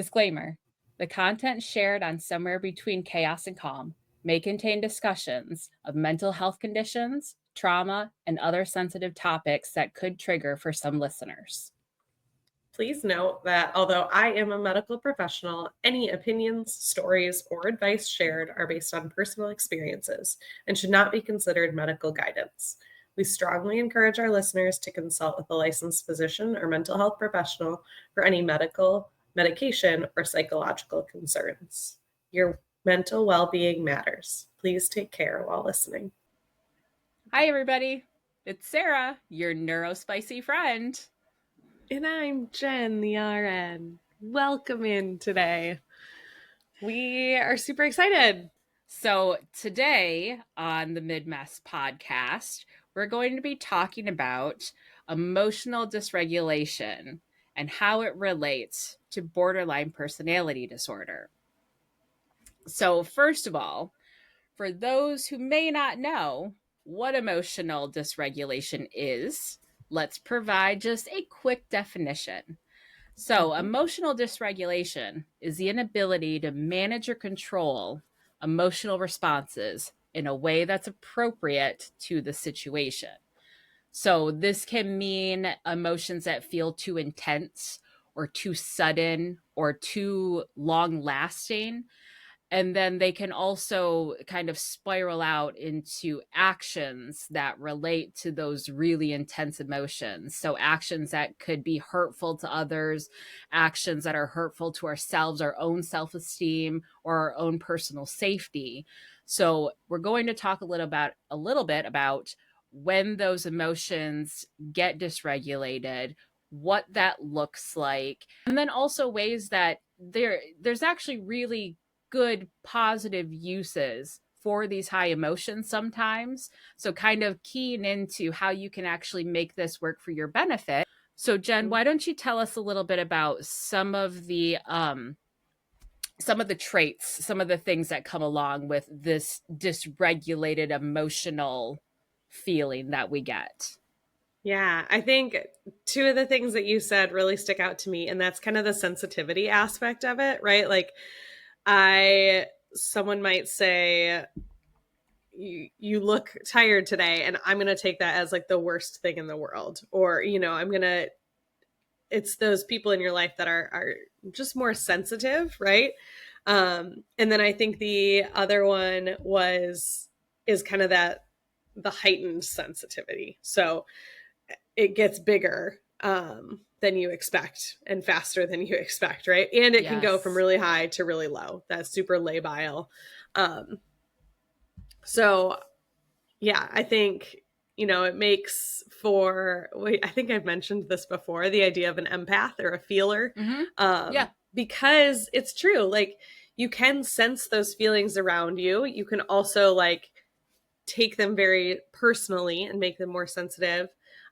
Disclaimer: the content shared on Somewhere Between Chaos and Calm may contain discussions of mental health conditions, trauma, and other sensitive topics that could trigger for some listeners. Please note that although I am a medical professional, any opinions, stories, or advice shared are based on personal experiences and should not be considered medical guidance. We strongly encourage our listeners to consult with a licensed physician or mental health professional for any medical, medication, or psychological concerns. Your mental well-being matters. Please take care while listening. Hi, everybody. It's Sarah, your neurospicy friend. And I'm Jen, the RN. Welcome in today. We are super excited. So today on the Midmess Podcast, we're going to be talking about emotional dysregulation and how it relates to borderline personality disorder. So first of all, for those who may not know what emotional dysregulation is, let's provide just a quick definition. So, emotional dysregulation is the inability to manage or control emotional responses in a way that's appropriate to the situation. So, this can mean emotions that feel too intense or too sudden or too long lasting. And then they can also kind of spiral out into actions that relate to those really intense emotions. So actions that could be hurtful to others, actions that are hurtful to ourselves, our own self-esteem, or our own personal safety. So we're going to talk a little bit about when those emotions get dysregulated, what that looks like, and then also ways that there's actually really good positive uses for these high emotions sometimes. So kind of keying into how you can actually make this work for your benefit. So Jen, why don't you tell us a little bit about some of the traits, some of the things that come along with this dysregulated emotional feeling that we get? Yeah, I think two of the things that you said really stick out to me, and that's kind of the sensitivity aspect of it, right? Like someone might say, you look tired today, and I'm going to take that as like the worst thing in the world. Or, it's those people in your life that are just more sensitive, right? And then I think the other one is kind of the heightened sensitivity. So it gets bigger than you expect and faster than you expect, right? And it can go from really high to really low. That's super labile. So yeah, I think, it makes for, I think I've mentioned this before, the idea of an empath or a feeler. Because it's true. Like, you can sense those feelings around you. You can also like take them very personally and make them more sensitive.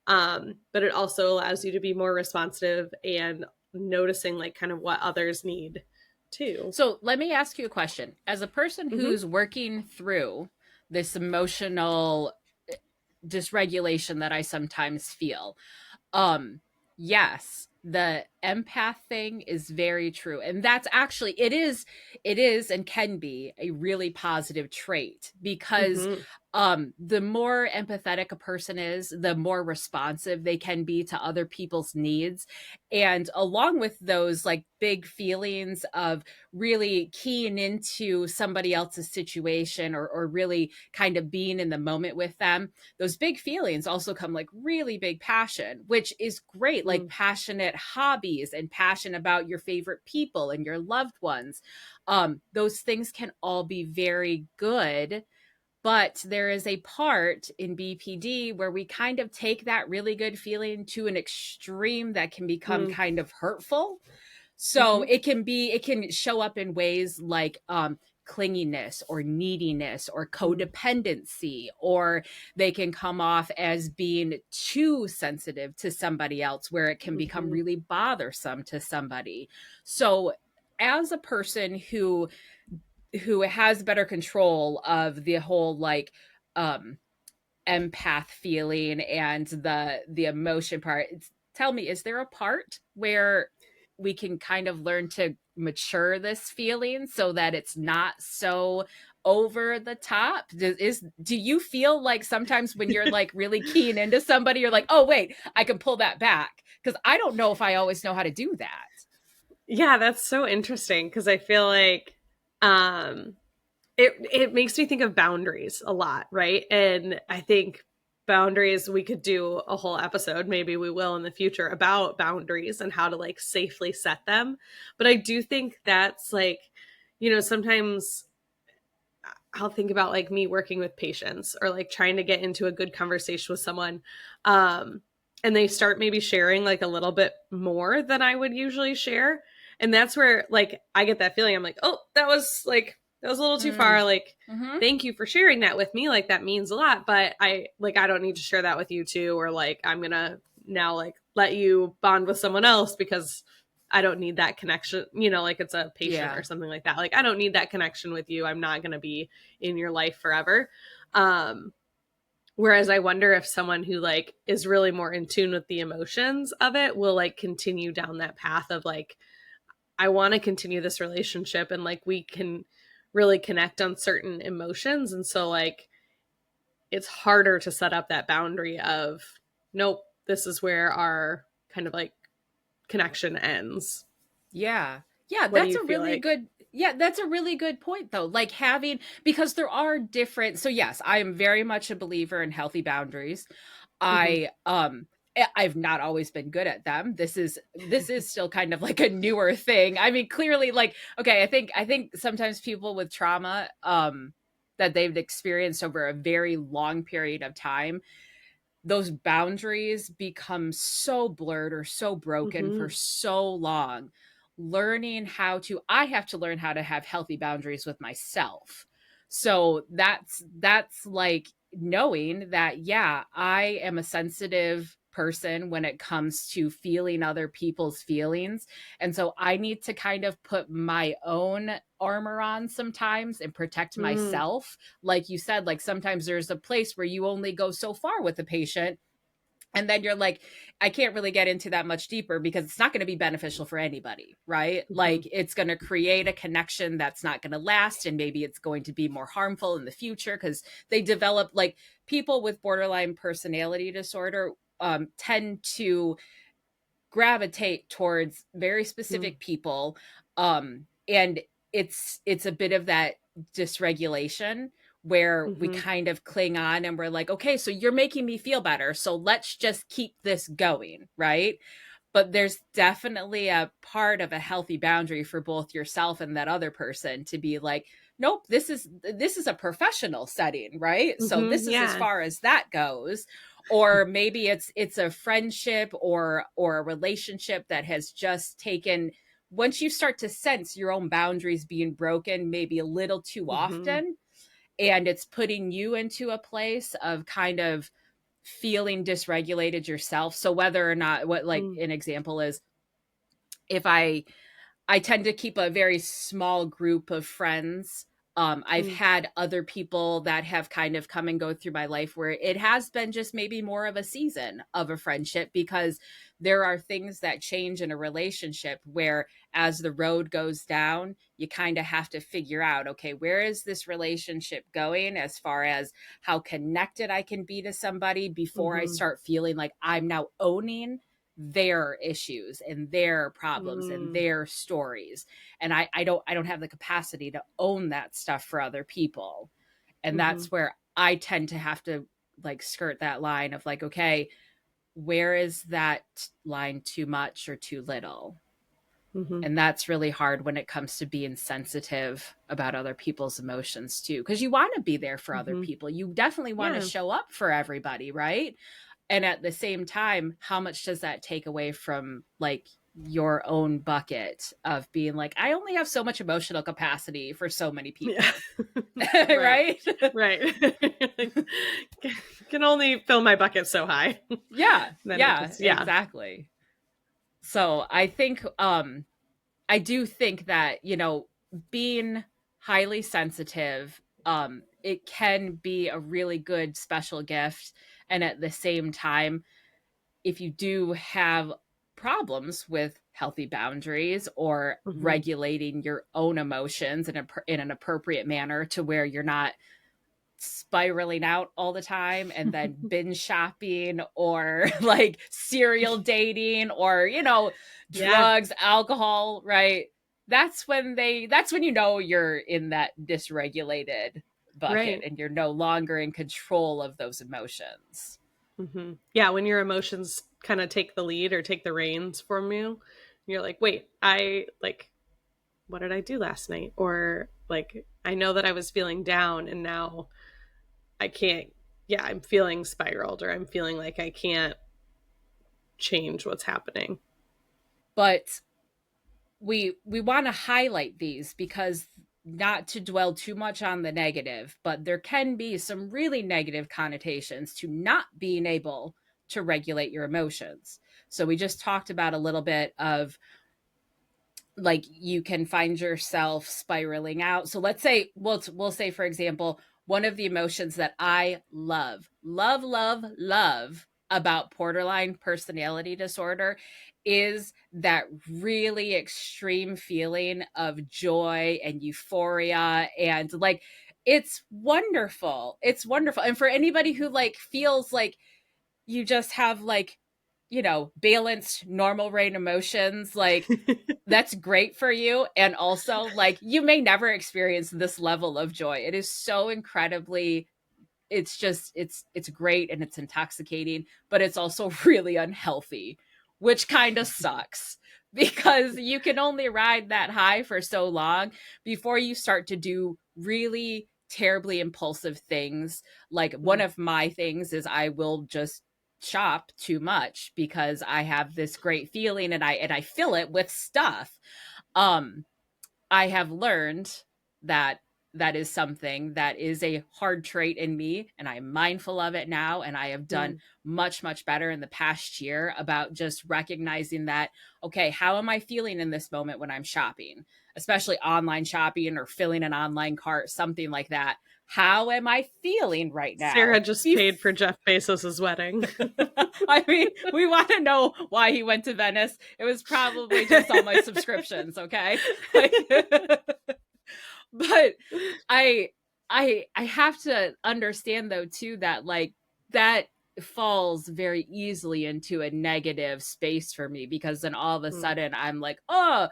But it also allows you to be more responsive and noticing like kind of what others need too. So let me ask you a question. As a person who's working through this emotional dysregulation that I sometimes feel, yes, the empath thing is very true. And that's actually, it is and can be a really positive trait because the more empathetic a person is, the more responsive they can be to other people's needs. And along with those like big feelings of really keying into somebody else's situation or really kind of being in the moment with them, those big feelings also come like really big passion, which is great, like passionate hobbies and passion about your favorite people and your loved ones. Those things can all be very good. But there is a part in BPD where we kind of take that really good feeling to an extreme that can become kind of hurtful. So it can show up in ways like clinginess or neediness or codependency, or they can come off as being too sensitive to somebody else where it can become really bothersome to somebody. So as a person who has better control of the whole like empath feeling and the emotion part, tell me, is there a part where we can kind of learn to mature this feeling so that it's not so over the top. Do you feel like sometimes when you're like really keen into somebody, you're like, oh wait, I can pull that back? Because I don't know if I always know how to do that. Yeah, that's so interesting, because I feel like it makes me think of boundaries a lot, right? And I think boundaries, we could do a whole episode, maybe we will in the future, about boundaries and how to like safely set them. But I do think that's like, sometimes I'll think about like me working with patients or like trying to get into a good conversation with someone. And they start maybe sharing like a little bit more than I would usually share. And that's where like I get that feeling. I'm like, oh, that was a little too far. Like, thank you for sharing that with me. Like, that means a lot. But I don't need to share that with you too. Or like, I'm going to now like let you bond with someone else because I don't need that connection, like it's a patient or something like that. Like, I don't need that connection with you. I'm not going to be in your life forever. Whereas I wonder if someone who like is really more in tune with the emotions of it will like continue down that path of like, I want to continue this relationship and like we can really connect on certain emotions. And so like, it's harder to set up that boundary of, nope, this is where our kind of like connection ends. Yeah, What do that's you a feel really like? good that's a really good point though. Like having, because there are different, so yes, I am very much a believer in healthy boundaries. I've not always been good at them. This is still kind of like a newer thing. I mean, clearly, like, okay, I think sometimes people with trauma that they've experienced over a very long period of time, those boundaries become so blurred or so broken for so long. I have to learn how to have healthy boundaries with myself. So that's like knowing that, yeah, I am a sensitive person when it comes to feeling other people's feelings. And so I need to kind of put my own armor on sometimes and protect myself. Like you said, like sometimes there's a place where you only go so far with a patient, and then you're like, I can't really get into that much deeper because it's not going to be beneficial for anybody, right? Like it's going to create a connection that's not going to last, and maybe it's going to be more harmful in the future because they develop, like, people with borderline personality disorder tend to gravitate towards very specific people, and it's a bit of that dysregulation where we kind of cling on and we're like, okay, so you're making me feel better, so let's just keep this going, right? But there's definitely a part of a healthy boundary for both yourself and that other person to be like, nope, this is a professional setting, right? So this is as Yeah. far as that goes. Or maybe it's a friendship or a relationship that has just taken, once you start to sense your own boundaries being broken maybe a little too often, and it's putting you into a place of kind of feeling dysregulated yourself. So whether or not, what, like an example is, if I tend to keep a very small group of friends. I've had other people that have kind of come and go through my life where it has been just maybe more of a season of a friendship, because there are things that change in a relationship where, as the road goes down, you kind of have to figure out, okay, where is this relationship going as far as how connected I can be to somebody before I start feeling like I'm now owning their issues and their problems and their stories, and I don't have the capacity to own that stuff for other people. And that's where I tend to have to like skirt that line of like, okay, where is that line too much or too little? And that's really hard when it comes to being sensitive about other people's emotions too, because you want to be there for other people, you definitely want to show up for everybody, right? And at the same time, how much does that take away from like your own bucket of being like, I only have so much emotional capacity for so many people. Right? Right. Can only fill my bucket so high. Yeah. Then it Yeah, just, exactly. So I think I do think that, being highly sensitive, it can be a really good special gift. And at the same time, if you do have problems with healthy boundaries or regulating your own emotions in an appropriate manner to where you're not spiraling out all the time and then binge shopping or like serial dating or, you know, drugs, alcohol, right? That's when you know you're in that dysregulated bucket and you're no longer in control of those emotions. Yeah, when your emotions kind of take the lead or take the reins from you, you're like, wait, what did I do last night? Or like, I know that I was feeling down and now I can't, I'm feeling spiraled, or I'm feeling like I can't change what's happening. But we want to highlight these because not to dwell too much on the negative, but there can be some really negative connotations to not being able to regulate your emotions. So we just talked about a little bit of like you can find yourself spiraling out. So let's say we'll say for example, one of the emotions that I love about borderline personality disorder is that really extreme feeling of joy and euphoria, and like it's wonderful. It's wonderful. And for anybody who like feels like you just have like, you know, balanced normal rate emotions, like that's great for you. And also like you may never experience this level of joy. It is so incredibly, it's just it's great and it's intoxicating, but it's also really unhealthy, which kind of sucks because you can only ride that high for so long before you start to do really terribly impulsive things. Like one of my things is I will just shop too much because I have this great feeling and I fill it with stuff. um I have learned that that is something that is a hard trait in me, and I'm mindful of it now, and I have done much better in the past year about just recognizing that, okay, how am I feeling in this moment when I'm shopping, especially online shopping or filling an online cart, something like that. How am I feeling right now? Sarah just paid for Jeff Bezos's wedding. I mean, we want to know why he went to Venice. It was probably just all my subscriptions, okay? Like, but I have to understand though too that like that falls very easily into a negative space for me, because then all of a sudden I'm like, oh,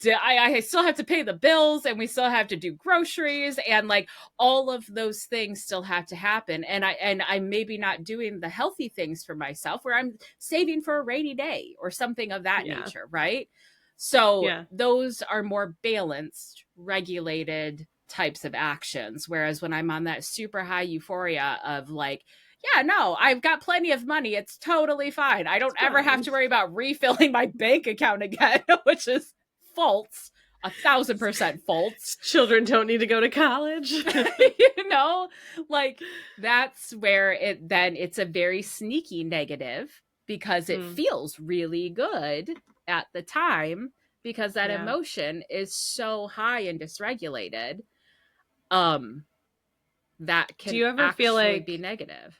I still have to pay the bills, and we still have to do groceries, and like all of those things still have to happen. And I'm maybe not doing the healthy things for myself, where I'm saving for a rainy day or something of that nature, right? So those are more balanced, regulated types of actions. Whereas when I'm on that super high euphoria of like, yeah, no, I've got plenty of money, it's totally fine, I don't ever have to worry about refilling my bank account again, which is false, 1,000% false. Children don't need to go to college. You know, like that's where it's a very sneaky negative, because it feels really good at the time, because that emotion is so high and dysregulated. That can do you ever actually feel like be negative.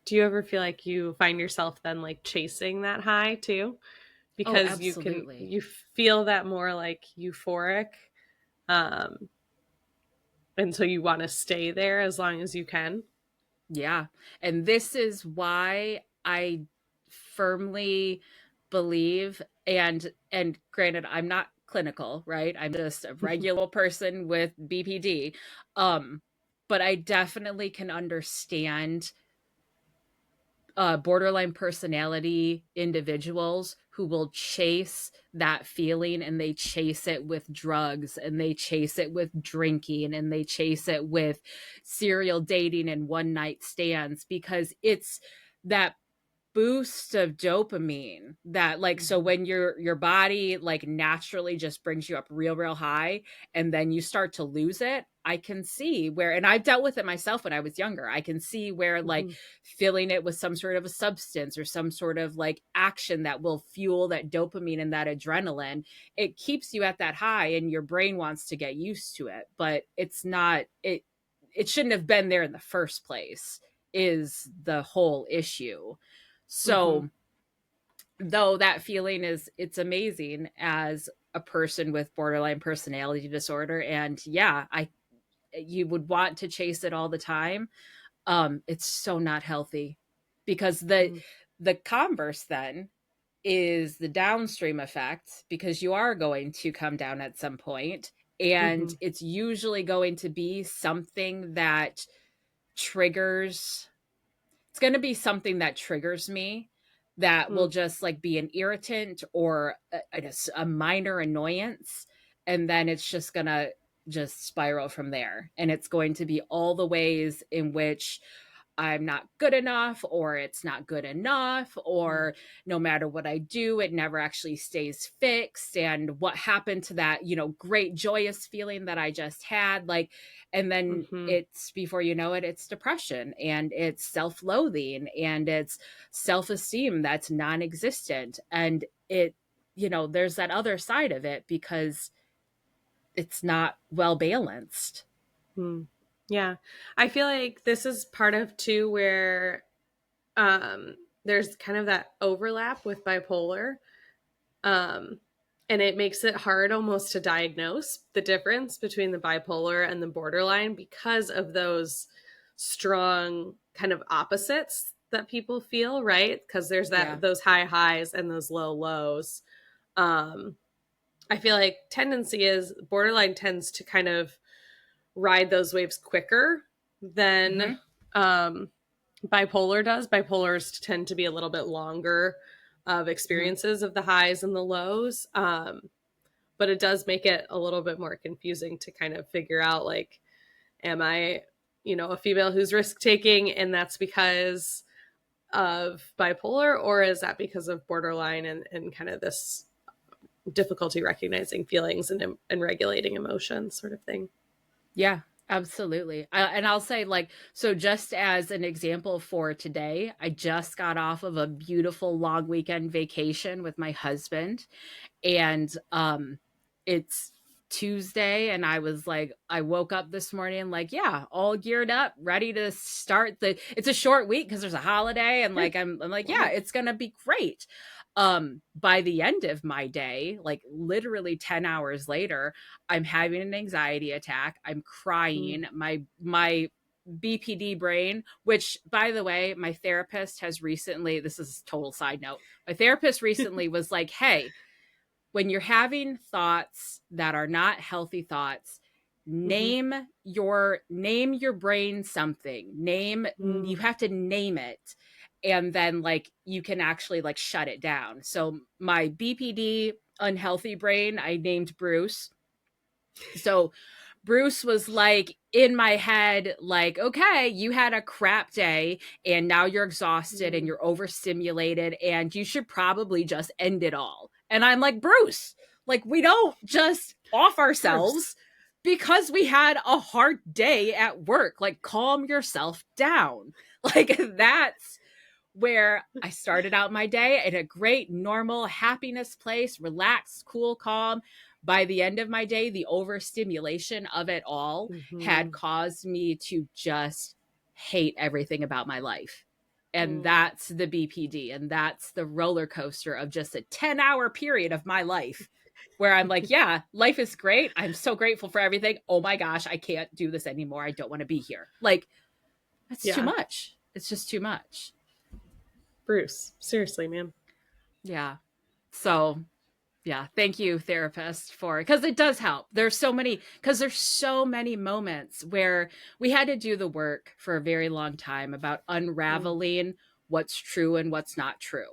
Do you ever feel like you find yourself then like chasing that high too? Because you feel that more like euphoric. And so you want to stay there as long as you can. Yeah. And this is why I firmly believe, and granted, I'm not clinical, right? I'm just a regular person with BPD. But I definitely can understand borderline personality individuals who will chase that feeling, and they chase it with drugs, and they chase it with drinking, and they chase it with serial dating and one night stands, because it's that boost of dopamine that like, so when your body like naturally just brings you up real high, and then you start to lose it. I can see where, and I've dealt with it myself when I was younger, I can see where like filling it with some sort of a substance or some sort of like action that will fuel that dopamine and that adrenaline, it keeps you at that high, and your brain wants to get used to it, but it's not, it shouldn't have been there in the first place, is the whole issue. So though that feeling it's amazing as a person with borderline personality disorder. And yeah, you would want to chase it all the time. It's so not healthy, because the converse then is the downstream effect, because you are going to come down at some point, and it's usually going to be something that triggers it's going to be something that triggers me, that will just like be an irritant or a minor annoyance, and then it's just going to just spiral from there, and it's going to be all the ways in which I'm not good enough, or it's not good enough, or no matter what I do, it never actually stays fixed. And what happened to that, great joyous feeling that I just had? Like, and then it's, before you know it, it's depression, and it's self-loathing, and it's self-esteem that's non-existent. And there's that other side of it, because it's not well balanced. Yeah. I feel like this is part of too where there's kind of that overlap with bipolar. And it makes it hard almost to diagnose the difference between the bipolar and the borderline, because of those strong kind of opposites that people feel, right? Because there's those high highs and those low lows. I feel like tendency is borderline tends to kind of ride those waves quicker than bipolar does. Bipolars tend to be a little bit longer of experiences of the highs and the lows. But it does make it a little bit more confusing to kind of figure out, like, am I, a female who's risk taking, and that's because of bipolar, or is that because of borderline and kind of this difficulty recognizing feelings and regulating emotions sort of thing? Yeah, absolutely. And I'll say, like, so just as an example for today, I just got off of a beautiful long weekend vacation with my husband, and it's Tuesday, and I woke up this morning like, yeah, all geared up, ready to start it's a short week because there's a holiday, and like I'm like, yeah, it's gonna be great. By the end of my day, like literally 10 hours later, I'm having an anxiety attack. I'm crying. My BPD brain, which, by the way, my therapist has recently, this is a total side note, my therapist recently was like, hey, when you're having thoughts that are not healthy thoughts, name your brain something. You have to name it, and then like you can actually like shut it down. So my BPD unhealthy brain, I named Bruce. So Bruce was like in my head, like, okay, you had a crap day and now you're exhausted and you're overstimulated and you should probably just end it all. And I'm like, Bruce, like, we don't just off ourselves because we had a hard day at work. Like, calm yourself down. Like, that's where I started out my day in a great, normal, happiness place, relaxed, cool, calm. By the end of my day, the overstimulation of it all had caused me to just hate everything about my life. And that's the BPD. And that's the roller coaster of just a 10-hour period of my life where I'm like, yeah, life is great. I'm so grateful for everything. Oh my gosh, I can't do this anymore. I don't want to be here. Like, that's too much. It's just too much. Bruce, seriously, man. Yeah. So, yeah, thank you, therapist, because it does help. There's so many moments where we had to do the work for a very long time about unraveling what's true and what's not true.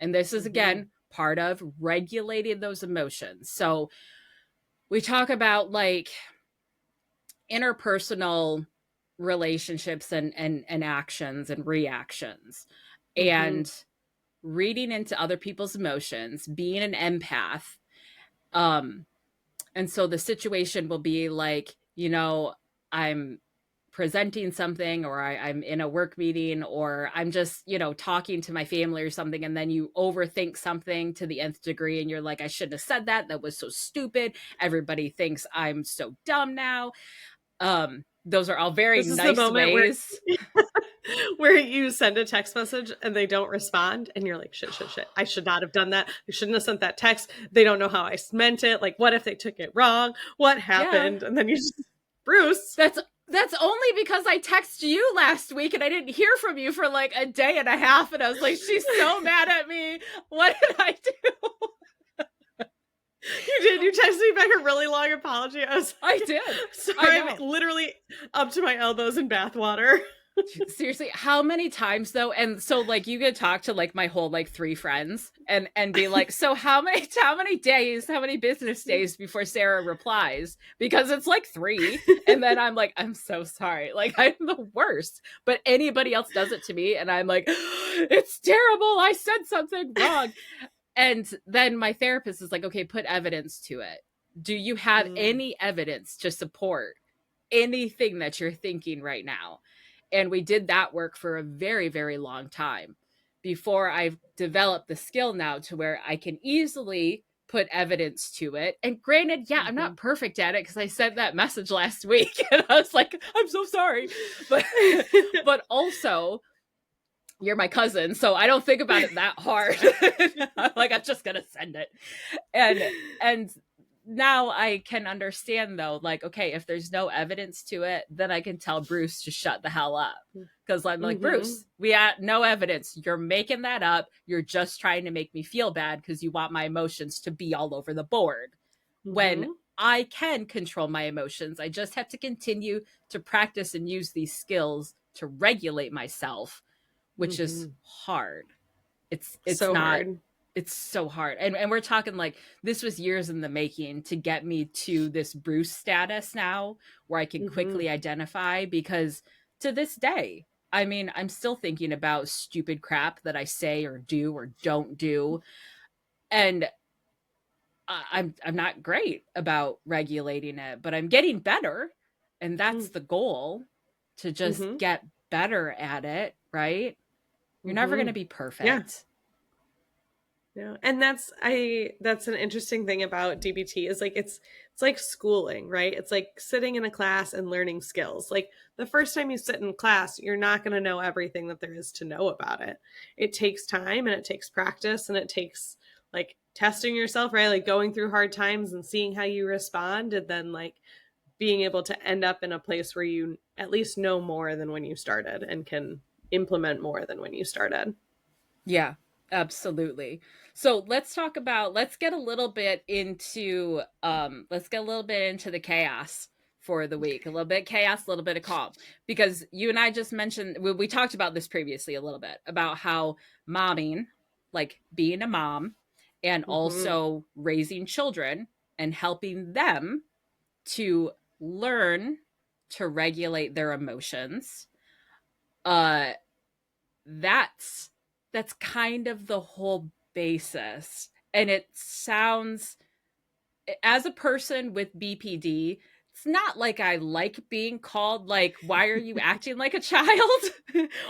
And this is, again, part of regulating those emotions. So we talk about like interpersonal relationships and actions and reactions, and reading into other people's emotions, being an empath. And so the situation will be like, I'm presenting something, or I'm in a work meeting, or I'm just, talking to my family or something. And then you overthink something to the nth degree. And you're like, I shouldn't have said that. That was so stupid. Everybody thinks I'm so dumb now. those are all very this nice ways. Where you send a text message and they don't respond and you're like, shit. I should not have done that. I shouldn't have sent that text. They don't know how I meant it. Like, what if they took it wrong? What happened? Yeah. And then you just, Bruce. That's only because I texted you last week and I didn't hear from you for like a day and a half. And I was like, she's so mad at me. What did I do? You did. You texted me back a really long apology. I did. Sorry, I'm literally up to my elbows in bathwater. Seriously, how many times though? And so like you could talk to like my whole like 3 friends and be like, so how many business days before Sarah replies? Because it's like 3. And then I'm like, I'm so sorry. Like I'm the worst. But anybody else does it to me and I'm like, it's terrible. I said something wrong. And then my therapist is like, okay, put evidence to it. Do you have any evidence to support anything that you're thinking right now? And we did that work for a very, very long time before I've developed the skill now to where I can easily put evidence to it. And granted, yeah, I'm not perfect at it because I sent that message last week and I was like, I'm so sorry. But also, you're my cousin, so I don't think about it that hard. Like, I'm just going to send it. And now I can understand though, like, okay, if there's no evidence to it, then I can tell Bruce to shut the hell up. Because I'm like, Bruce, we had no evidence. You're making that up. You're just trying to make me feel bad because you want my emotions to be all over the board. When I can control my emotions, I just have to continue to practice and use these skills to regulate myself, which is hard. It's so not hard. It's so hard. And we're talking like this was years in the making to get me to this Bruce status now where I can quickly identify, because to this day, I mean, I'm still thinking about stupid crap that I say or do or don't do. And I'm not great about regulating it, but I'm getting better. And that's the goal, to just get better at it, right? You're never going to be perfect. Yeah. Yeah. And that's an interesting thing about DBT is like, it's like schooling, right? It's like sitting in a class and learning skills. Like the first time you sit in class, you're not going to know everything that there is to know about it. It takes time and it takes practice and it takes like testing yourself, right? Like going through hard times and seeing how you respond, and then like being able to end up in a place where you at least know more than when you started and can implement more than when you started. Yeah. Absolutely. So let's get a little bit into the chaos for the week. A little bit of chaos, a little bit of calm. Because you and I just mentioned, we talked about this previously a little bit, about how momming, like being a mom and also raising children and helping them to learn to regulate their emotions. That's kind of the whole basis. And it sounds, as a person with BPD, it's not like I like being called like, why are you acting like a child?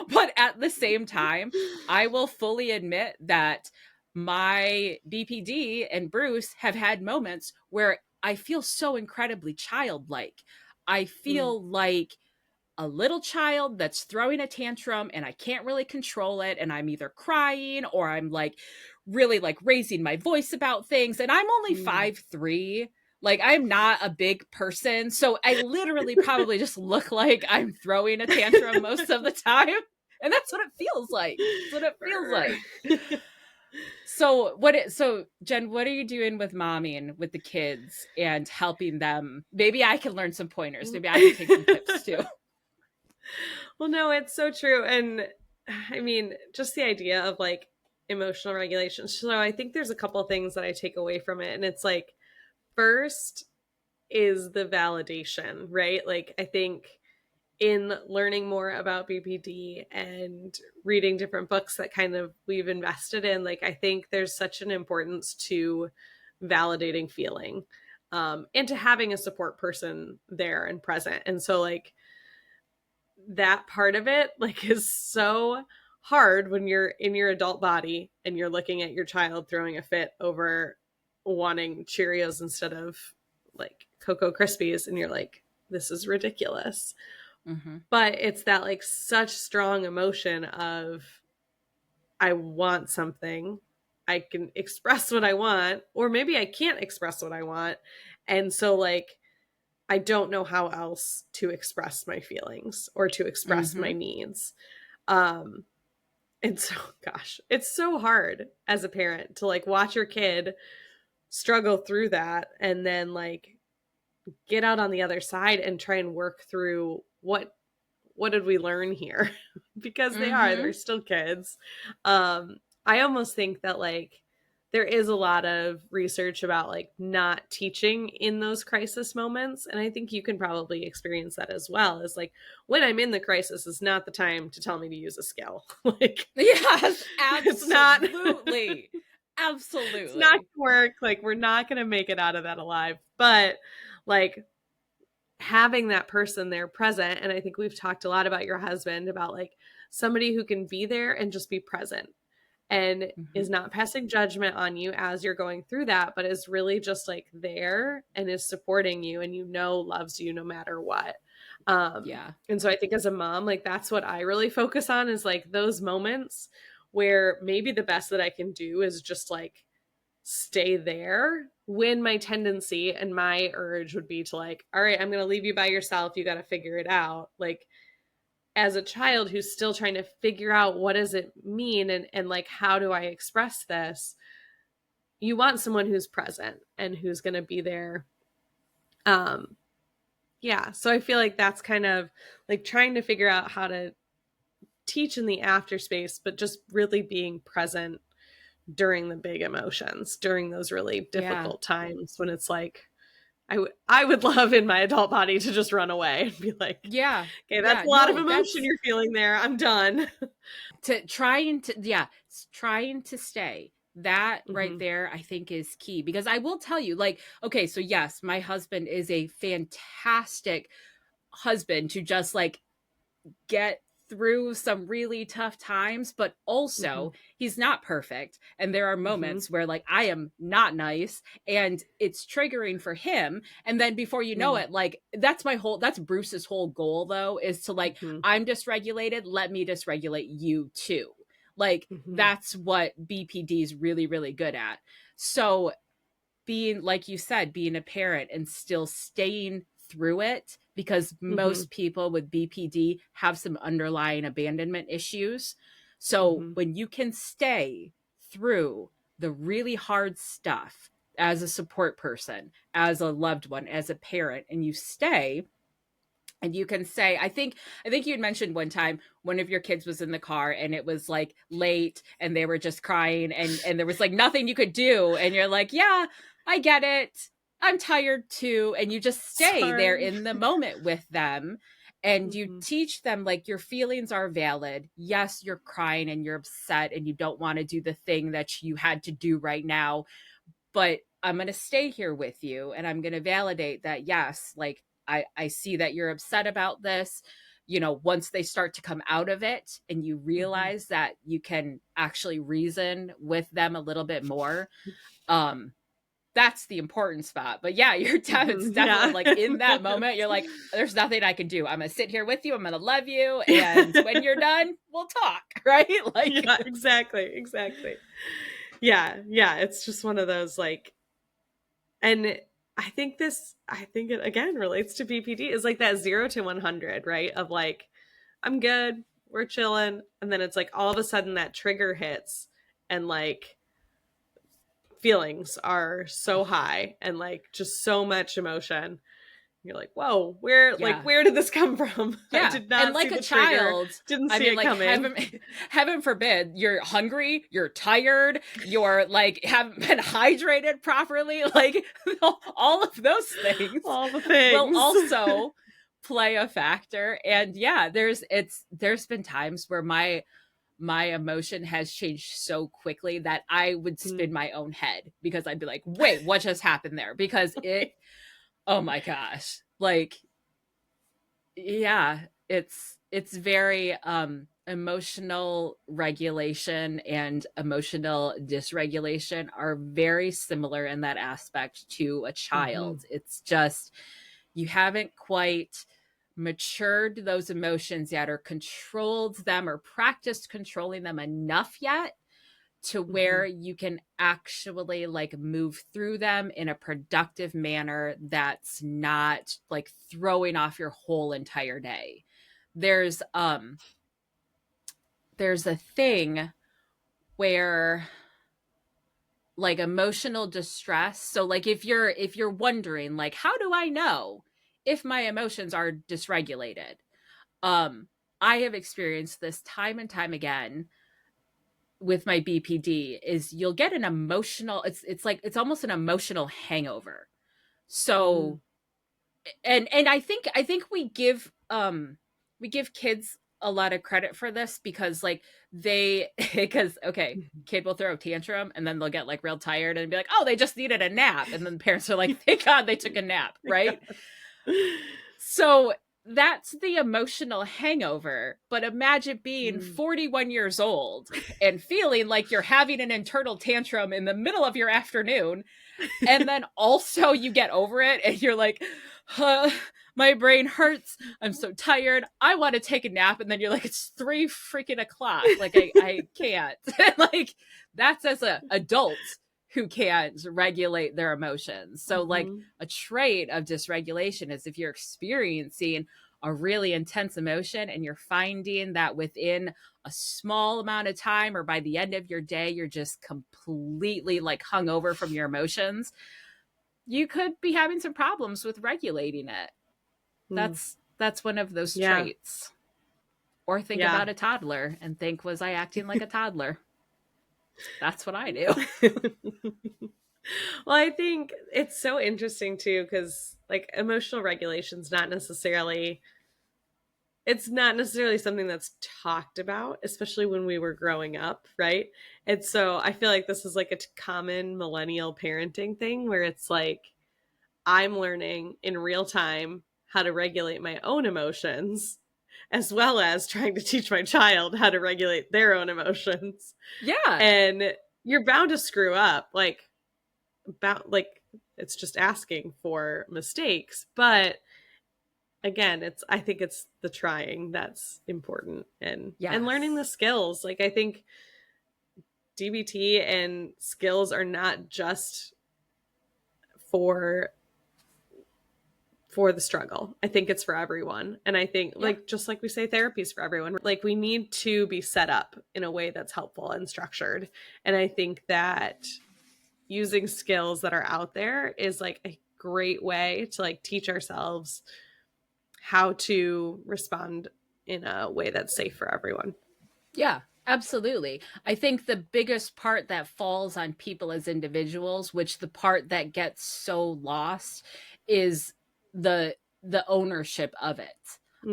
But at the same time, I will fully admit that my BPD and Bruce have had moments where I feel so incredibly childlike. I feel like a little child that's throwing a tantrum and I can't really control it, and I'm either crying or I'm like really like raising my voice about things, and I'm only 5'3". Like I'm not a big person, so I literally probably just look like I'm throwing a tantrum most of the time, and that's what it feels like. That's what it feels like. So Jen, what are you doing with momming with the kids and helping them? Maybe I can learn some pointers. Maybe I can take some tips too. Well, no, it's so true. And I mean, just the idea of like emotional regulation. So I think there's a couple of things that I take away from it. And it's like, first is the validation, right? Like, I think in learning more about BPD and reading different books that kind of we've invested in, like, I think there's such an importance to validating feeling, and to having a support person there and present. And so like, that part of it like is so hard when you're in your adult body and you're looking at your child throwing a fit over wanting Cheerios instead of like Cocoa Krispies, and you're like, this is ridiculous. Mm-hmm. But it's that like such strong emotion of, I want something, I can express what I want, or maybe I can't express what I want. And so like, I don't know how else to express my feelings or to express my needs. And so, gosh, it's so hard as a parent to like watch your kid struggle through that and then like get out on the other side and try and work through what did we learn here? Because they're still kids. I almost think that like there is a lot of research about like not teaching in those crisis moments. And I think you can probably experience that as well, is like, when I'm in the crisis is not the time to tell me to use a skill. Like, yes, it's not, absolutely. Absolutely. It's not gonna work. Like, we're not gonna make it out of that alive. But like having that person there present, and I think we've talked a lot about your husband, about like somebody who can be there and just be present and is not passing judgment on you as you're going through that, but is really just like there and is supporting you and loves you no matter what. And so I think as a mom, like that's what I really focus on, is like those moments where maybe the best that I can do is just like stay there, when my tendency and my urge would be to like, all right, I'm going to leave you by yourself. You got to figure it out. Like, as a child who's still trying to figure out what does it mean and like, how do I express this? You want someone who's present and who's going to be there. Yeah. So I feel like that's kind of like trying to figure out how to teach in the after space, but just really being present during the big emotions, during those really difficult times when it's like, I would love in my adult body to just run away and be like, okay, that's a lot of emotion you're feeling there. I'm done. Trying to stay. That right there, I think, is key, because I will tell you, like, okay, so yes, my husband is a fantastic husband to just like get through some really tough times, but also he's not perfect. And there are moments where like I am not nice and it's triggering for him. And then before you know it, like that's Bruce's whole goal though, is to like, I'm dysregulated, let me dysregulate you too. Like that's what BPD is really, really good at. So being, like you said, being a parent and still staying through it, because most people with BPD have some underlying abandonment issues. So when you can stay through the really hard stuff as a support person, as a loved one, as a parent, and you stay, and you can say, I think you had mentioned one time one of your kids was in the car and it was like late and they were just crying and there was like nothing you could do. And you're like, yeah, I get it. I'm tired too. And you just stay there in the moment with them. And you teach them like your feelings are valid. Yes, you're crying and you're upset and you don't want to do the thing that you had to do right now, but I'm going to stay here with you and I'm going to validate that. Yes, like I see that you're upset about this. You know, once they start to come out of it and you realize that you can actually reason with them a little bit more, that's the important spot. But yeah, it's definitely like in that moment, you're like, there's nothing I can do. I'm going to sit here with you. I'm going to love you. And when you're done, we'll talk. Right? Like, yeah, exactly. Yeah. It's just one of those like, and I think it again relates to BPD, is like that 0 to 100, right? Of like, I'm good, we're chilling. And then it's like all of a sudden that trigger hits and like feelings are so high and like just so much emotion. You're like, whoa, where did this come from? Yeah. I did not and like see a the trigger. child, Didn't see it like coming. Heaven forbid, you're hungry, you're tired, you're like haven't been hydrated properly. Like all of those things, all the things will also play a factor. And yeah, there's been times where my emotion has changed so quickly that I would spin my own head, because I'd be like, wait, what just happened there? Because oh my gosh, like, yeah, it's very emotional regulation and emotional dysregulation are very similar in that aspect to a child. It's just, You haven't quite matured those emotions yet, or controlled them, or practiced controlling them enough yet to where you can actually like move through them in a productive manner that's not like throwing off your whole entire day. There's a thing where like emotional distress. So like if you're wondering like, how do I know if my emotions are dysregulated? I have experienced this time and time again with my BPD. Is you'll get an emotional, it's almost an emotional hangover. So and I think we give kids a lot of credit for this, because like because okay, kid will throw a tantrum and then they'll get like real tired and be like, oh, they just needed a nap, and then the parents are like, thank God they took a nap, right? So that's the emotional hangover. But imagine being 41 years old and feeling like you're having an internal tantrum in the middle of your afternoon, and then also you get over it and you're like, my brain hurts, I'm so tired, I want to take a nap, and then you're like, it's 3 freaking o'clock, like I can't. Like that's as an adult who can't regulate their emotions. So like a trait of dysregulation is if you're experiencing a really intense emotion and you're finding that within a small amount of time, or by the end of your day, you're just completely like hungover from your emotions, you could be having some problems with regulating it. That's one of those traits. Or think about a toddler and think, was I acting like a toddler? That's what I do. Well, I think it's so interesting too, because like emotional regulation is not necessarily something that's talked about, especially when we were growing up, right? And so I feel like this is like a common millennial parenting thing where it's like, I'm learning in real time how to regulate my own emotions, as well as trying to teach my child how to regulate their own emotions. Yeah. And you're bound to screw up. Like it's just asking for mistakes. But again, I think it's the trying that's important, and learning the skills. Like I think DBT and skills are not just for the struggle. I think it's for everyone. And I think like, just like we say, therapy is for everyone. Like we need to be set up in a way that's helpful and structured. And I think that using skills that are out there is like a great way to like teach ourselves how to respond in a way that's safe for everyone. Yeah, absolutely. I think the biggest part that falls on people as individuals, which the part that gets so lost, is the ownership of it.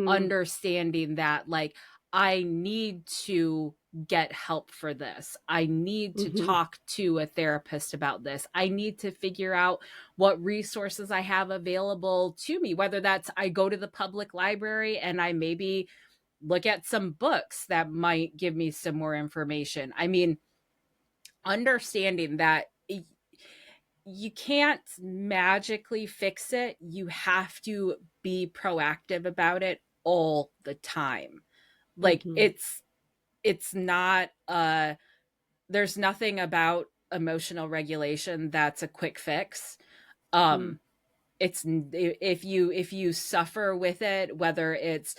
Understanding that like, I need to get help for this. I need to talk to a therapist about this. I need to figure out what resources I have available to me, whether that's I go to the public library and I maybe look at some books that might give me some more information. I mean, understanding that you can't magically fix it. You have to be proactive about it all the time. Like it's not there's nothing about emotional regulation that's a quick fix. It's if you suffer with it, whether it's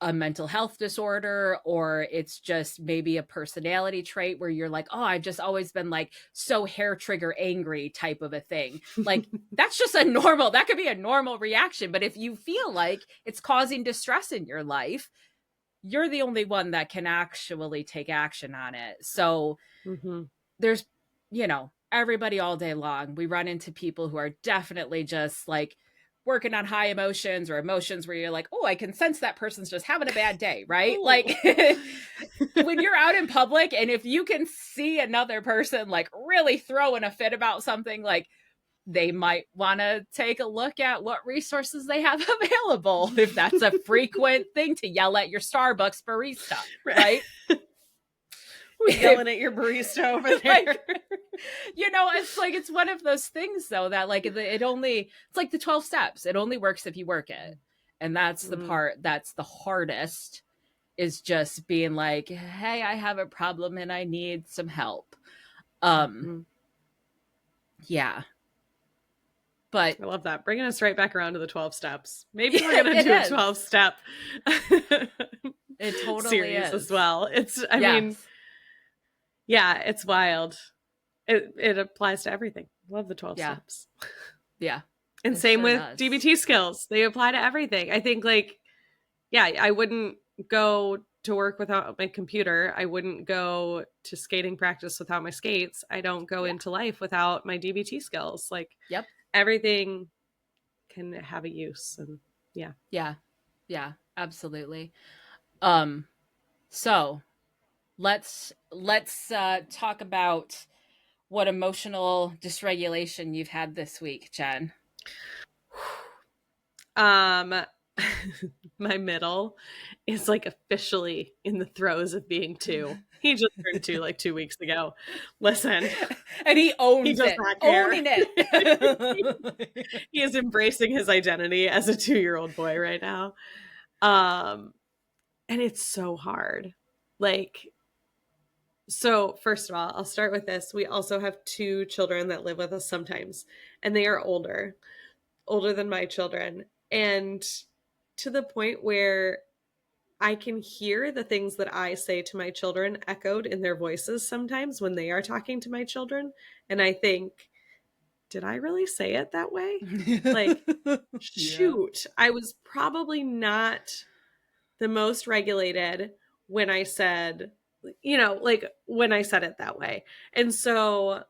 a mental health disorder or it's just maybe a personality trait where you're like, oh, I've just always been like so hair trigger angry type of a thing. Like that's just that could be a normal reaction. But if you feel like it's causing distress in your life, you're the only one that can actually take action on it. So there's, everybody all day long, we run into people who are definitely just like working on high emotions or emotions where you're like, oh, I can sense that person's just having a bad day, right? Like when you're out in public and if you can see another person like really throwing a fit about something, like they might want to take a look at what resources they have available. If that's a frequent thing to yell at your Starbucks barista, right? We're yelling at your barista over there. It's like, it's one of those things though, that like it's like the 12 steps. It only works if you work it. And that's the part that's the hardest, is just being like, hey, I have a problem and I need some help. Yeah. But I love that. Bringing us right back around to the 12 steps. Maybe we're going to do a 12-step it totally series is as well. I mean, yeah, it's wild. It applies to everything. Love the 12 steps. Yeah. And same with DBT skills. They apply to everything. I think I wouldn't go to work without my computer. I wouldn't go to skating practice without my skates. I don't go into life without my DBT skills. Everything can have a use. And yeah, absolutely. So let's talk about what emotional dysregulation you've had this week, Jen. My middle is like officially in the throes of being 2. He just turned 2 like 2 weeks ago. Listen. And he owns he does it. Not care. Owning it. He is embracing his identity as a 2-year-old boy right now. And it's so hard. So first of all, I'll start with this. We also have 2 children that live with us sometimes, and they are older than my children. And to the point where I can hear the things that I say to my children echoed in their voices sometimes when they are talking to my children. And I think, did I really say it that way? Shoot, I was probably not the most regulated when I said, when I said it that way. And so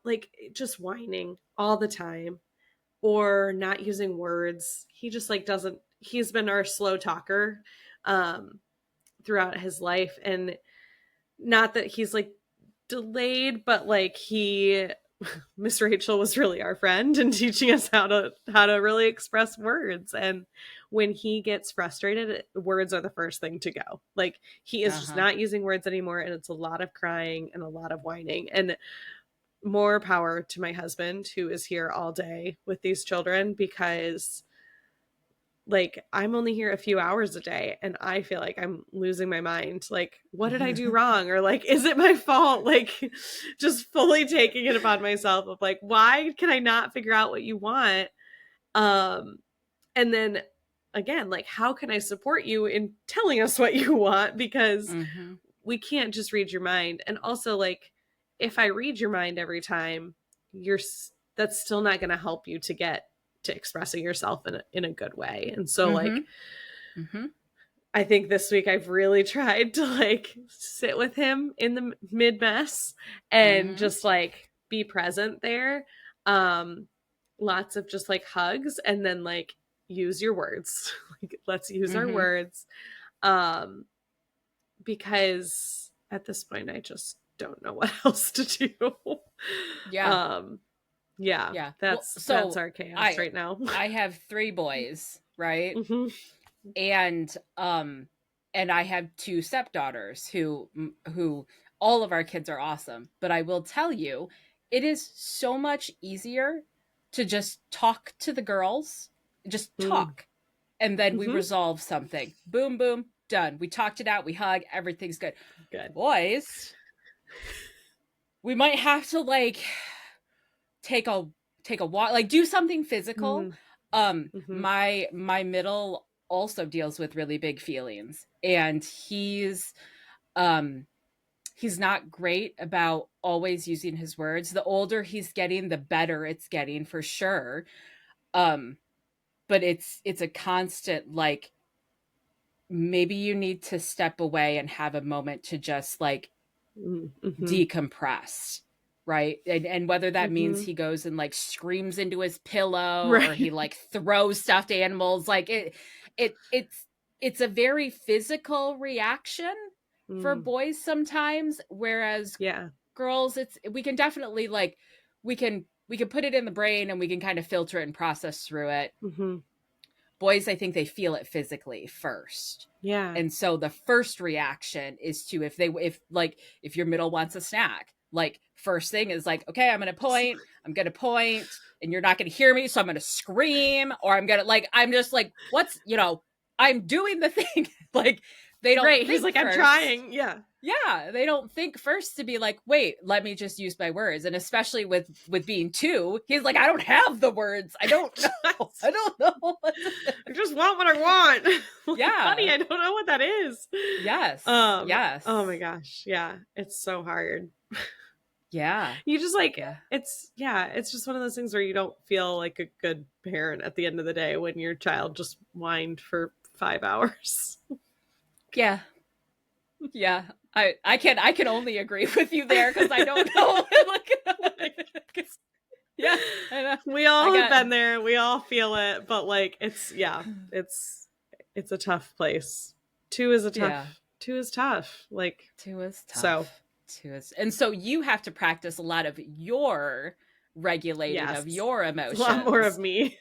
just whining all the time or not using words. He just he's been our slow talker throughout his life. And not that he's delayed, but Miss Rachel was really our friend and teaching us how to really express words. And when he gets frustrated, words are the first thing to go. He is just not using words anymore. And it's a lot of crying and a lot of whining. And more power to my husband, who is here all day with these children, because I'm only here a few hours a day and I feel like I'm losing my mind. What did I do wrong? Or is it my fault? Just fully taking it upon myself of why can I not figure out what you want? And then again, how can I support you in telling us what you want? Because we can't just read your mind. And also if I read your mind every time, that's still not going to help you to get to expressing yourself in a good way. And so I think this week I've really tried to sit with him in the Midmess and just be present there. Lots of just hugs, and then use your words. Let's use our words. Because at this point I just don't know what else to do. That's our chaos right now. I have 3 boys, right? And I have 2 stepdaughters who all of our kids are awesome. But I will tell you, it is so much easier to just talk to the girls, just talk, and then we resolve something. Boom, boom, done. We talked it out. We hug. Everything's good. Boys, we might have to take a walk, do something physical. My middle also deals with really big feelings, and he's not great about always using his words. The older he's getting, the better it's getting, for sure. But it's a constant maybe you need to step away and have a moment to just decompress, right? And whether that means he goes and screams into his pillow, or he throws stuffed animals, it's a very physical reaction for boys sometimes, whereas girls, we can definitely we can put it in the brain and we can kind of filter it and process through it. Boys, I think they feel it physically first. And so the first reaction is to, if your middle wants a snack, Like first thing is like, okay, I'm going to point and you're not going to hear me. So I'm going to scream, or I'm going to like, I'm just like, what's, I'm doing the thing. Like they don't think He's like, first. I'm trying. Yeah. Yeah, they don't think first to be like, wait, let me just use my words. And especially with being 2, he's like, I don't have the words. I don't know. I don't know. I just want what I want. Yeah. Buddy, I don't know what that is. Yes. Yes. Oh my gosh. Yeah. It's so hard. Yeah. You just like, it's just one of those things where you don't feel like a good parent at the end of the day when your child just whined for 5 hours. Yeah. Yeah. I can only agree with you there because I don't know. Yeah, I know. We all have been there. We all feel it, but like it's a tough place. 2 is tough. 2 is tough. Like 2 is tough. So 2 is, and so you have to practice a lot of your regulating of your emotions. A lot more of me.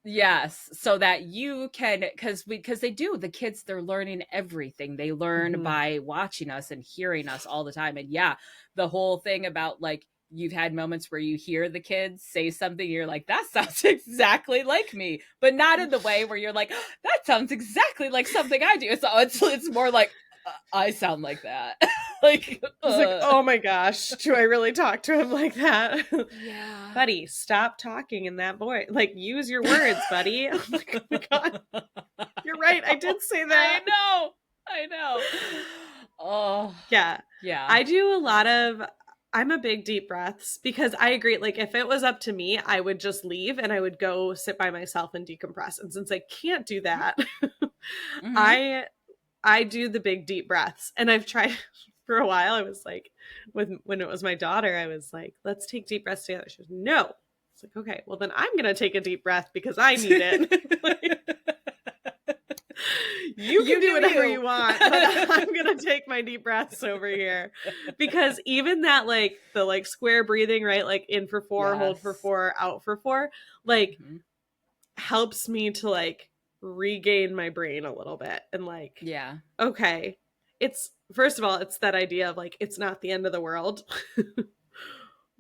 Yes, so that you can, because they do, the kids, they're learning everything. They learn by watching us and hearing us all the time. And yeah, the whole thing about like, you've had moments where you hear the kids say something, you're like, that sounds exactly like me, but not in the way where you're like, that sounds exactly like something I do. So it's more like, I sound like that. Like, it's like, oh my gosh, do I really talk to him like that? Yeah. Buddy, stop talking in that voice. Like, use your words, buddy. Oh my God. You're right. I did say that. I know. Oh. Yeah. Yeah. I do I'm a big deep breaths because I agree. Like if it was up to me, I would just leave and I would go sit by myself and decompress. And since I can't do that, I do the big deep breaths. And I've tried for a while. I was like, when it was my daughter, I was like, let's take deep breaths together. She was, no. It's like, okay, well then I'm going to take a deep breath because I need it. Like, you can do whatever you want, but I'm going to take my deep breaths over here. Because even that, like the like square breathing, right? Like in for 4, hold for 4, out for 4, like helps me to like regain my brain a little bit. And like, okay, it's, first of all, it's that idea of like, it's not the end of the world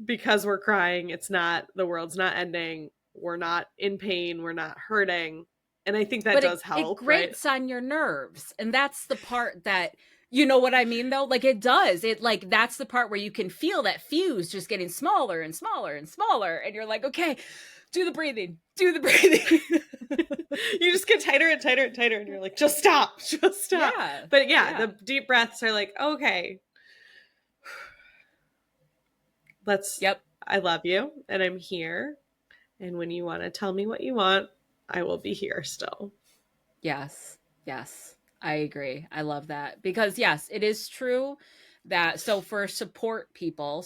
because we're crying. It's not, the world's not ending. We're not in pain. We're not hurting. And I think that does help. It grates on your nerves. And that's the part that, you know what I mean though? Like it does. It like, that's the part where you can feel that fuse just getting smaller and smaller and smaller. And you're like, okay, do the breathing. You just get tighter and tighter and tighter. And you're like, just stop. Yeah. But the deep breaths are like, okay, I love you and I'm here. And when you want to tell me what you want, I will be here still. Yes. I agree. I love that because yes, it is true that, so for support people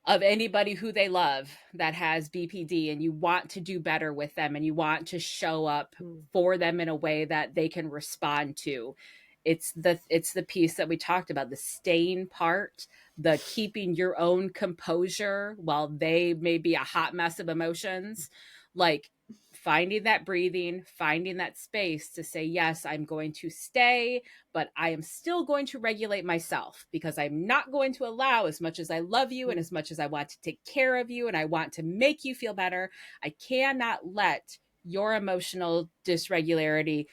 of anybody who they love that has BPD and you want to do better with them and you want to show up for them in a way that they can respond to. It's the piece that we talked about, the staying part, the keeping your own composure while they may be a hot mess of emotions, like finding that breathing, finding that space to say, yes, I'm going to stay, but I am still going to regulate myself because I'm not going to allow, as much as I love you and as much as I want to take care of you and I want to make you feel better, I cannot let your emotional dysregularity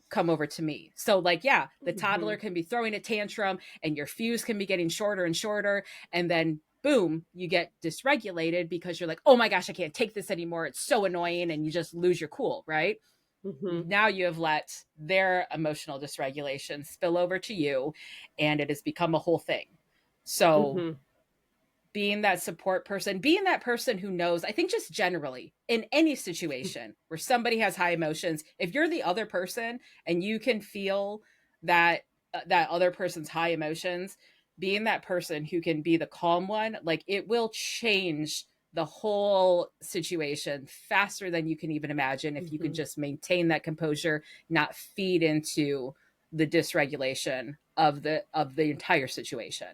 come over to me. So like, the toddler can be throwing a tantrum and your fuse can be getting shorter and shorter. And then boom, you get dysregulated because you're like, oh my gosh, I can't take this anymore. It's so annoying. And you just lose your cool, right? Now you have let their emotional dysregulation spill over to you and it has become a whole thing. So being that support person, being that person who knows, I think just generally in any situation where somebody has high emotions, if you're the other person and you can feel that other person's high emotions, being that person who can be the calm one, like it will change the whole situation faster than you can even imagine if you can just maintain that composure, not feed into the dysregulation of the entire situation.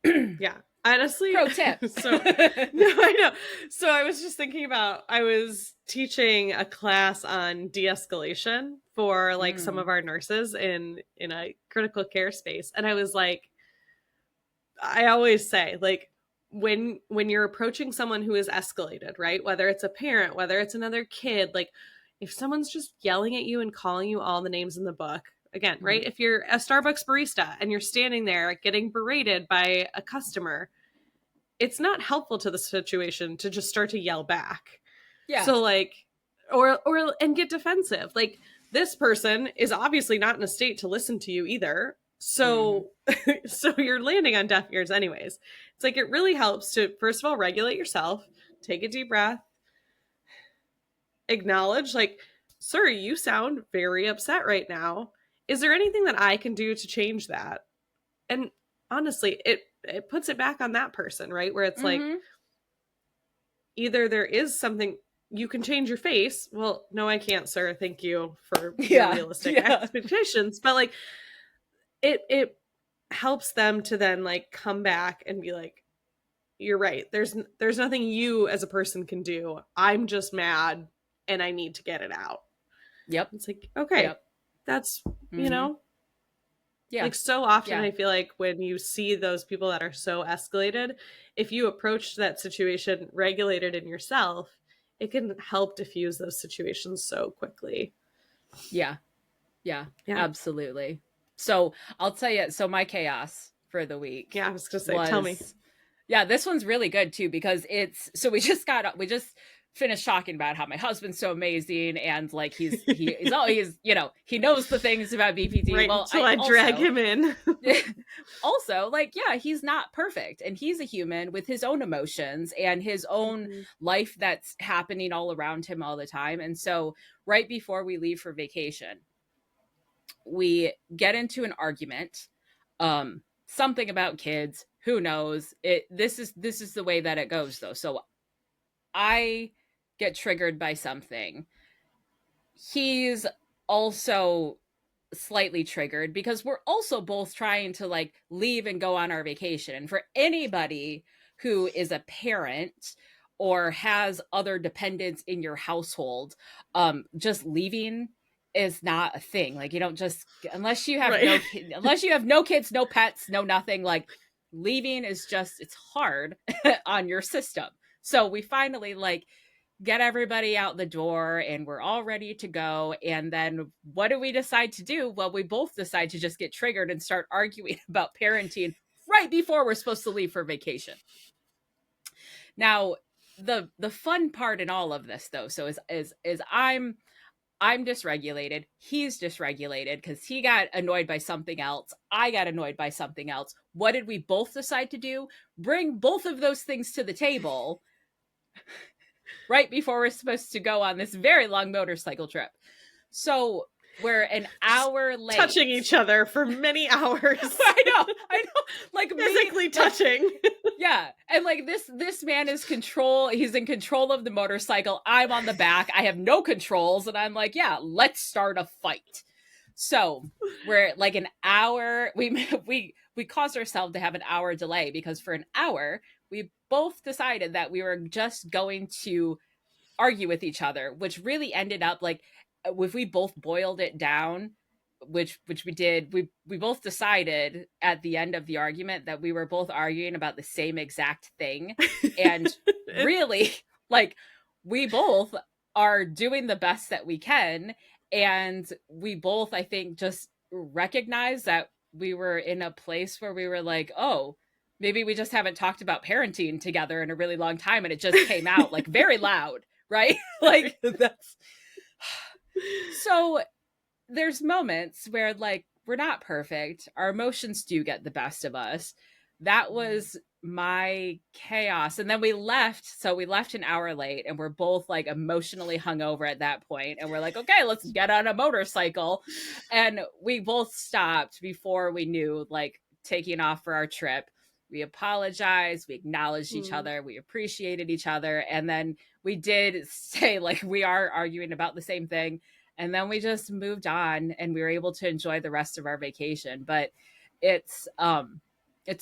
Yeah. Honestly, pro tip. No, I know. So I was just thinking about, I was teaching a class on de-escalation for like some of our nurses in a critical care space. And I was like, I always say, like, when you're approaching someone who is escalated, right? Whether it's a parent, whether it's another kid, like if someone's just yelling at you and calling you all the names in the book, again, right? If you're a Starbucks barista and you're standing there getting berated by a customer, it's not helpful to the situation to just start to yell back. Yeah. So like, or and get defensive. Like, this person is obviously not in a state to listen to you either. So, so you're landing on deaf ears anyways. It's like, it really helps to, first of all, regulate yourself, take a deep breath, acknowledge, like, sir, you sound very upset right now. Is there anything that I can do to change that? And honestly, it puts it back on that person, right? Where it's like, either there is something, you can change your face. Well, no, I can't, sir. Thank you for your realistic expectations. But like, it helps them to then like come back and be like, you're right. There's nothing you as a person can do. I'm just mad and I need to get it out. Yep. It's like, okay, that's, you know, like so often I feel like when you see those people that are so escalated, if you approach that situation regulated in yourself, it can help diffuse those situations so quickly. Yeah, absolutely. So I'll tell you, so my chaos for the week. Yeah, I was going to say, tell me. Yeah, this one's really good too, because it's, so we just finished talking about how my husband's so amazing and like he's you know, he knows the things about BPD. Right, well, until I drag him in. Also, like, yeah, he's not perfect and he's a human with his own emotions and his own life that's happening all around him all the time. And so right before we leave for vacation, we get into an argument, something about kids, who knows. This is the way that it goes though. So I get triggered by something. He's also slightly triggered because we're also both trying to like leave and go on our vacation. And for anybody who is a parent or has other dependents in your household, just leaving is not a thing. Like, you don't just, unless you have no kids, no pets, no nothing, like leaving is just, it's hard on your system. So we finally like get everybody out the door and we're all ready to go. And then what do we decide to do? Well, we both decide to just get triggered and start arguing about parenting right before we're supposed to leave for vacation. Now, the fun part in all of this though, so is I'm dysregulated. He's dysregulated because he got annoyed by something else. I got annoyed by something else. What did we both decide to do? Bring both of those things to the table right before we're supposed to go on this very long motorcycle trip. So we're an hour late. Touching each other for many hours. I know. Like physically touching. Yeah. And like this man is he's in control of the motorcycle. I'm on the back. I have no controls. And I'm like, yeah, let's start a fight. So we're like an hour. We caused ourselves to have an hour delay because for an hour, we both decided that we were just going to argue with each other, which really ended up like, if we both boiled it down, which we did, we both decided at the end of the argument that we were both arguing about the same exact thing. And really, like, we both are doing the best that we can. And we both, I think, just recognize that we were in a place where we were like, oh, maybe we just haven't talked about parenting together in a really long time. And it just came out like very loud, right? Like that's... So there's moments where like we're not perfect. Our emotions do get the best of us. That was my chaos. And then we left. So we left an hour late and we're both like emotionally hungover at that point. And we're like, okay, let's get on a motorcycle. And we both stopped before we knew like taking off for our trip. We apologized. We acknowledged each other. We appreciated each other. And then we did say like, we are arguing about the same thing. And then we just moved on and we were able to enjoy the rest of our vacation. But it's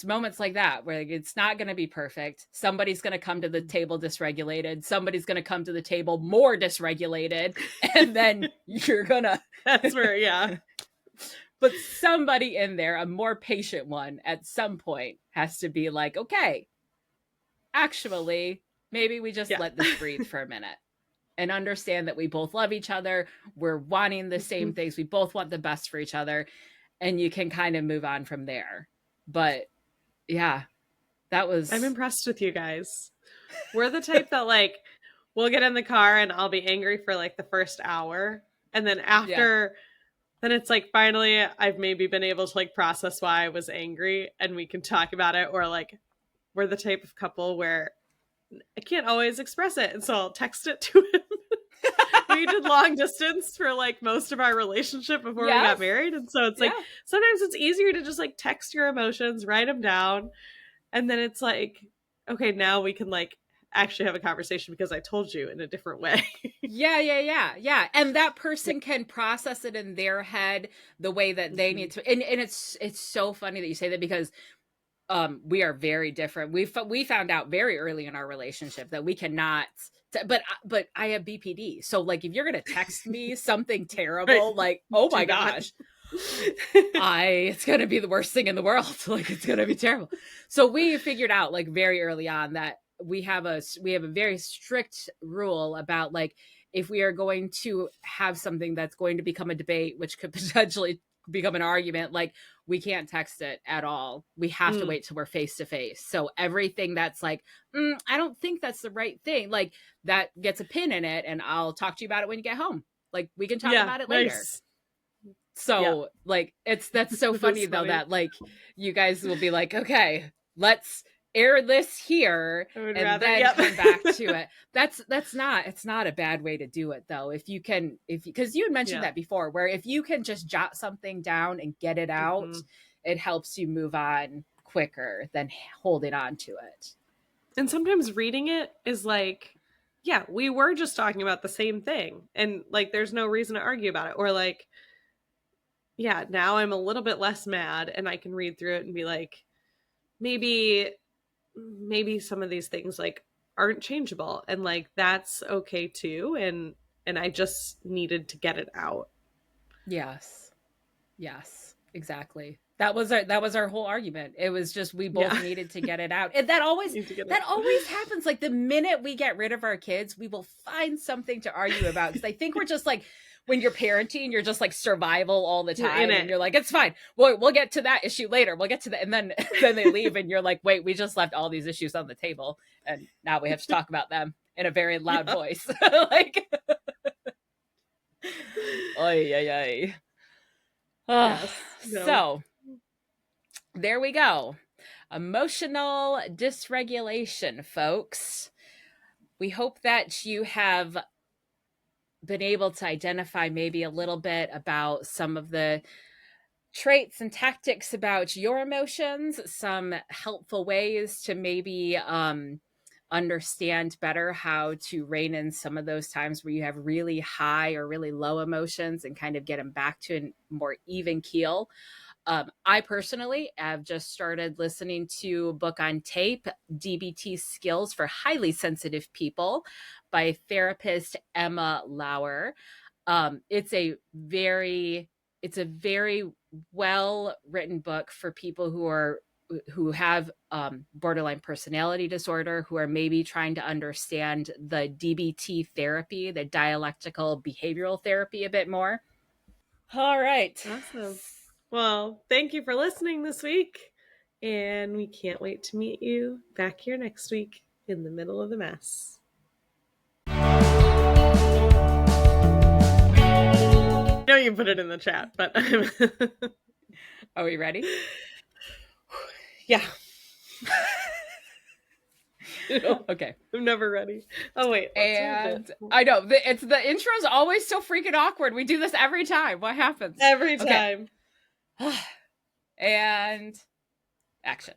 moments like that where it's not going to be perfect. Somebody's going to come to the table dysregulated. Somebody's going to come to the table more dysregulated. And then you're going to... That's where, yeah. But somebody in there, a more patient one at some point, has to be like, okay, actually, maybe we just let this breathe for a minute and understand that we both love each other. We're wanting the same things. We both want the best for each other. And you can kind of move on from there. But yeah, I'm impressed with you guys. We're the type that like, we'll get in the car and I'll be angry for like the first hour. And then after, then it's like, finally, I've maybe been able to like process why I was angry and we can talk about it. Or like, we're the type of couple where I can't always express it. And so I'll text it to him. We did long distance for like most of our relationship before we got married. And so it's like, sometimes it's easier to just like text your emotions, write them down. And then it's like, okay, now we can like actually have a conversation because I told you in a different way. Yeah. And that person can process it in their head the way that they need to. And it's so funny that you say that because we are very different. We found out very early in our relationship that we cannot, but I have BPD. So like, if you're going to text me something terrible, like, oh my gosh, it's going to be the worst thing in the world. Like, it's going to be terrible. So we figured out like very early on that we have a very strict rule about like, if we are going to have something that's going to become a debate, which could potentially become an argument, like we can't text it at all. We have to wait till we're face to face. So everything that's like, I don't think that's the right thing, like that gets a pin in it, and I'll talk to you about it when you get home. Like we can talk about it later. So like that's so funny though that like you guys will be like, okay, let's air this here and then come back to it. It's not a bad way to do it though. If because you had mentioned that before, where if you can just jot something down and get it out, it helps you move on quicker than holding on to it. And sometimes reading it is like, yeah, we were just talking about the same thing and like there's no reason to argue about it. Or like, yeah, now I'm a little bit less mad and I can read through it and be like, maybe some of these things like aren't changeable, and like that's okay too, and I just needed to get it out. Yes, exactly. That was our whole argument. It was just we both needed to get it out. And that always happens. Like the minute we get rid of our kids, we will find something to argue about, because I think we're just like, when you're parenting, you're just like survival all the time, and you're like, it's fine. We'll get to that issue later. We'll get to that, and then they leave, and you're like, wait, we just left all these issues on the table, and now we have to talk about them in a very loud voice. Like, oy. So there we go. Emotional dysregulation, folks. We hope that you have been able to identify maybe a little bit about some of the traits and tactics about your emotions, some helpful ways to maybe understand better how to rein in some of those times where you have really high or really low emotions and kind of get them back to a more even keel. I personally have just started listening to a book on tape, DBT Skills for Highly Sensitive People by therapist Emma Lauer. It's a very well written book for people who have borderline personality disorder, who are maybe trying to understand the DBT therapy, the dialectical behavioral therapy, a bit more. All right. Awesome. Well, thank you for listening this week. And we can't wait to meet you back here next week in the middle of the mess. I know you put it in the chat, but are we ready? Yeah. Okay. I'm never ready. Oh, wait. And I know the intro's always so freaking awkward. We do this every time. What happens? Every time. Okay. And action.